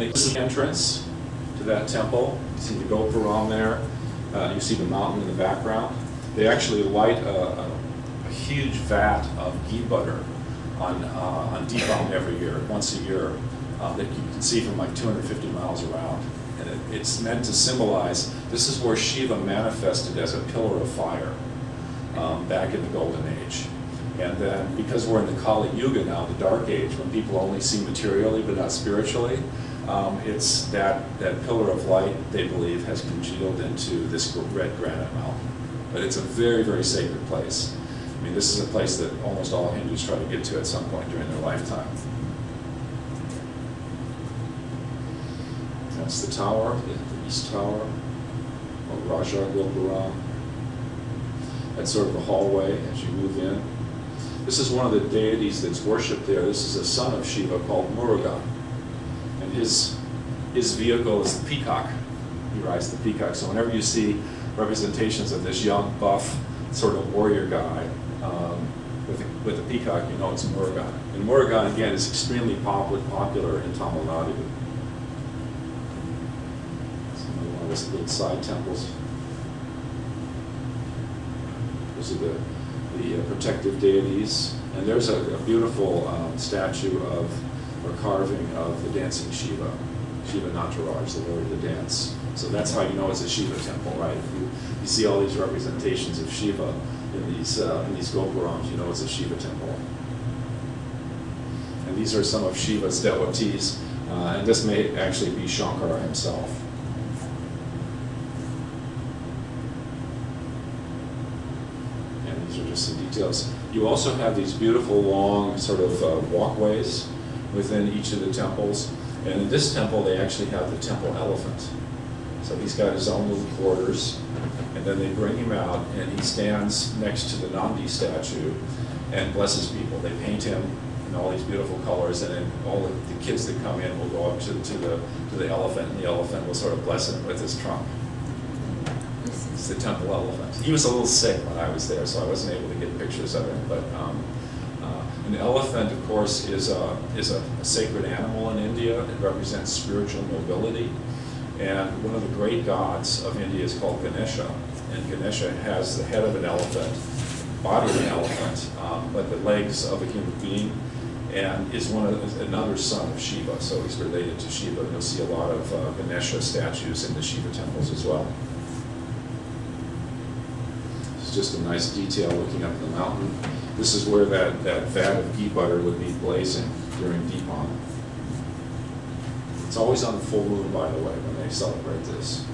This is the entrance to that temple. You see the Gopuram there. You see the mountain in the background. They actually light a huge vat of ghee butter on Deepam every year, once a year, that you can see from like 250 miles around. And it's meant to symbolize, this is where Shiva manifested as a pillar of fire back in the Golden Age. And then, because we're in the Kali Yuga now, the Dark Age, when people only see materially but not spiritually, it's that pillar of light, they believe, has congealed into this red granite mountain. But it's a very, very sacred place. I mean, this is a place that almost all Hindus try to get to at some point during their lifetime. That's the tower, the East Tower, or Raja Gopuram. That's sort of the hallway as you move in. This is one of the deities that's worshipped there. This is a son of Shiva called Murugan. And his vehicle is the peacock. He rides the peacock. So whenever you see representations of this young, buff, sort of warrior guy with a peacock, you know it's Murugan. And Murugan, again, is extremely popular in Tamil Nadu. One of those little side temples. Those are the protective deities. And there's a beautiful statue of, or carving of the dancing Shiva, Shiva Nataraj, the Lord of the Dance. So that's how you know it's a Shiva temple, right? If you see all these representations of Shiva in these Gopurams, you know it's a Shiva temple. And these are some of Shiva's devotees, and this may actually be Shankara himself. And these are just some details. You also have these beautiful long sort of walkways within each of the temples. And in this temple, they actually have the temple elephant. So he's got his own little quarters, and then they bring him out, and he stands next to the Nandi statue and blesses people. They paint him in all these beautiful colors, and then all the kids that come in will go up to the elephant, and the elephant will sort of bless him with his trunk. It's the temple elephant. He was a little sick when I was there, so I wasn't able to get pictures of him, but an elephant, of course, is a sacred animal in India. It represents spiritual nobility. And one of the great gods of India is called Ganesha. And Ganesha has the head of an elephant, body of an elephant, but the legs of a human being, and is another son of Shiva. So he's related to Shiva. You'll see a lot of Ganesha statues in the Shiva temples as well. It's just a nice detail looking up the mountain. This is where that vat of ghee butter would be blazing during Deepam. It's always on the full moon, by the way, when they celebrate this.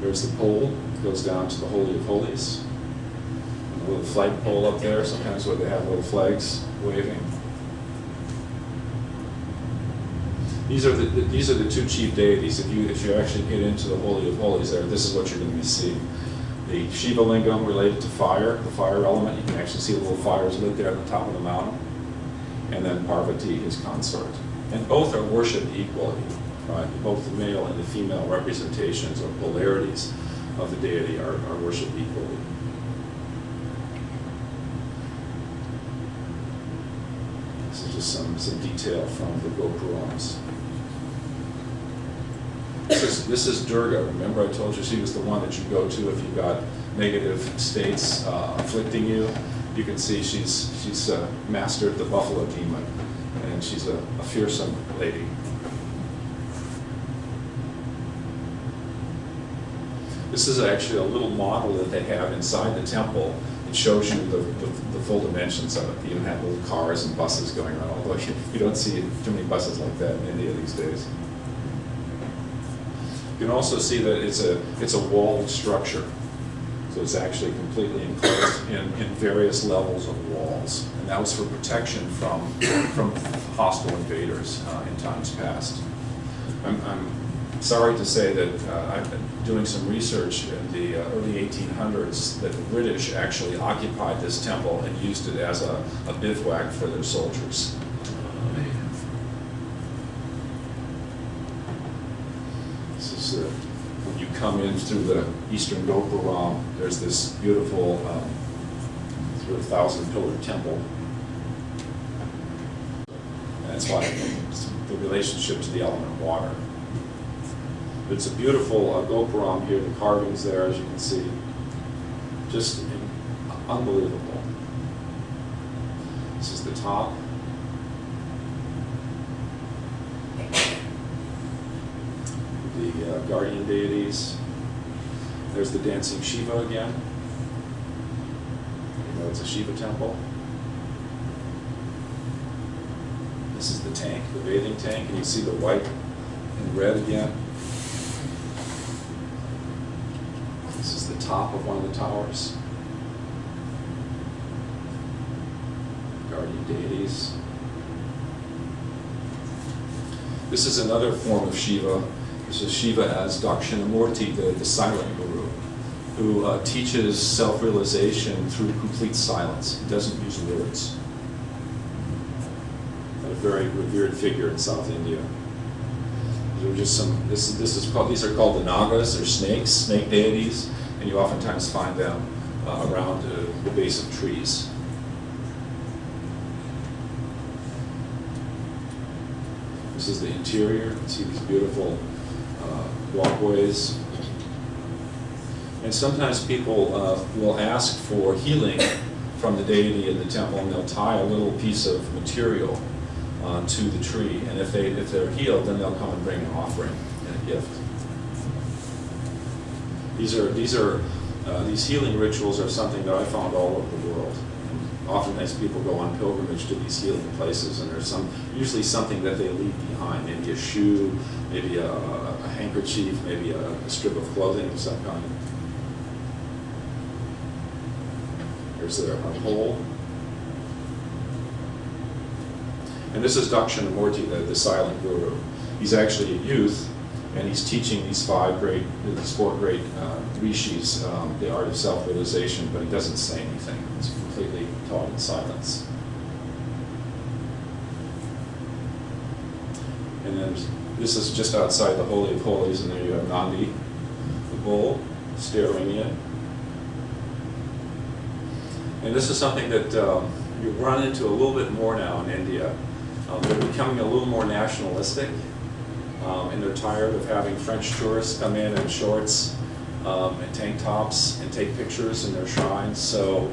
There's the pole that goes down to the Holy of Holies. And a little flag pole up there, sometimes where they have little flags waving. These are the two chief deities. If you actually get into the Holy of Holies there, this is what you're going to be seeing. The Shiva lingam related to fire, the fire element. You can actually see the little fires lit there at the top of the mountain. And then Parvati, his consort. And both are worshipped equally, right? Both the male and the female representations or polarities of the deity are worshipped equally. This is just some detail from the Gopurams. This is Durga. Remember I told you she was the one that you go to if you've got negative states afflicting you. You can see she's mastered the buffalo demon, and she's a fearsome lady. This is actually a little model that they have inside the temple. It shows you the full dimensions of it. You don't have little cars and buses going around, although you don't see too many buses like that in India these days. You can also see that it's a walled structure. So it's actually completely enclosed in various levels of walls. And that was for protection from hostile invaders in times past. I'm sorry to say that I've been doing some research in the early 1800s that the British actually occupied this temple and used it as a bivouac for their soldiers. This is when you come in through the eastern Gopuram, there's this beautiful sort of 1,000-pillared temple. That's why the relationship to the element water. But it's a beautiful gopuram here, the carvings there, as you can see. Just unbelievable. This is the top. The guardian deities. There's the dancing Shiva again. You know, it's a Shiva temple. This is the tank, the bathing tank, and you see the white and red again. This is the top of one of the towers. Guardian deities. This is another form of Shiva. This is Shiva as Dakshinamurti, the silent guru, who teaches self-realization through complete silence. He doesn't use words. A very revered figure in South India. There are just some. These are called the Nagas, or snakes, snake deities, and you oftentimes find them around the base of trees. This is the interior. You can see these beautiful walkways. And sometimes people will ask for healing from the deity in the temple, and they'll tie a little piece of material to the tree. And if they're healed, then they'll come and bring an offering and a gift. These healing rituals are something that I found all over the world. And oftentimes people go on pilgrimage to these healing places, and there's usually something that they leave behind, maybe a shoe, maybe a handkerchief, maybe a strip of clothing of some kind. Here's their pole. And this is Dakshinamurti, the silent guru. He's actually a youth, and he's teaching these four great rishis the art of self-realization, but he doesn't say anything. It's completely taught in silence. And then this is just outside the Holy of Holies, and there you have Nandi, the bull, staring in. And this is something that you run into a little bit more now in India. They're becoming a little more nationalistic, and they're tired of having French tourists come in shorts and tank tops and take pictures in their shrines. So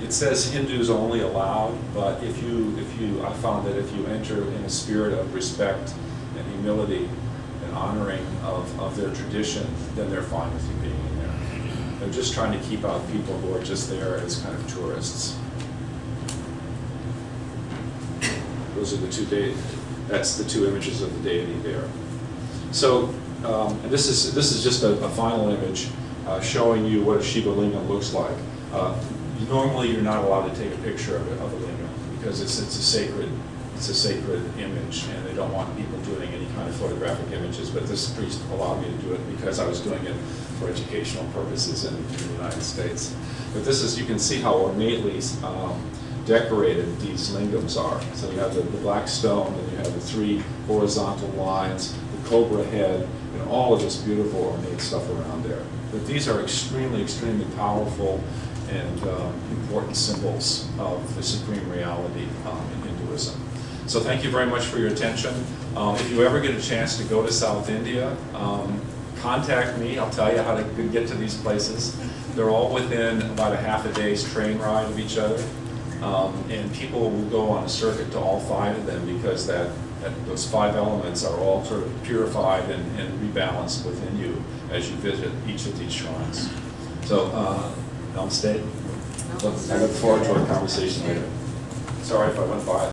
it says Hindus only allowed, but I found that if you enter in a spirit of respect and humility and honoring of their tradition, then they're fine with you being in there. They're just trying to keep out people who are just there as kind of tourists. Those are the two deities. That's the two images of the deity there. So, and this is just a final image showing you what a Shiva lingam looks like. Normally, you're not allowed to take a picture of a lingam because it's a sacred image, and they don't want people doing any kind of photographic images. But this priest allowed me to do it because I was doing it for educational purposes in the United States. But this is, you can see how ornately decorated these lingams are. So you have the black stone, and you have the three horizontal lines, the cobra head, and all of this beautiful ornate stuff around there. But these are extremely, extremely powerful and important symbols of the supreme reality in Hinduism. So thank you very much for your attention. If you ever get a chance to go to South India, contact me. I'll tell you how to get to these places. They're all within about a half a day's train ride of each other. And people will go on a circuit to all five of them because those five elements are all sort of purified and rebalanced within you as you visit each of these shrines. So, namaste. I look forward to our conversation later. Sorry if I went by.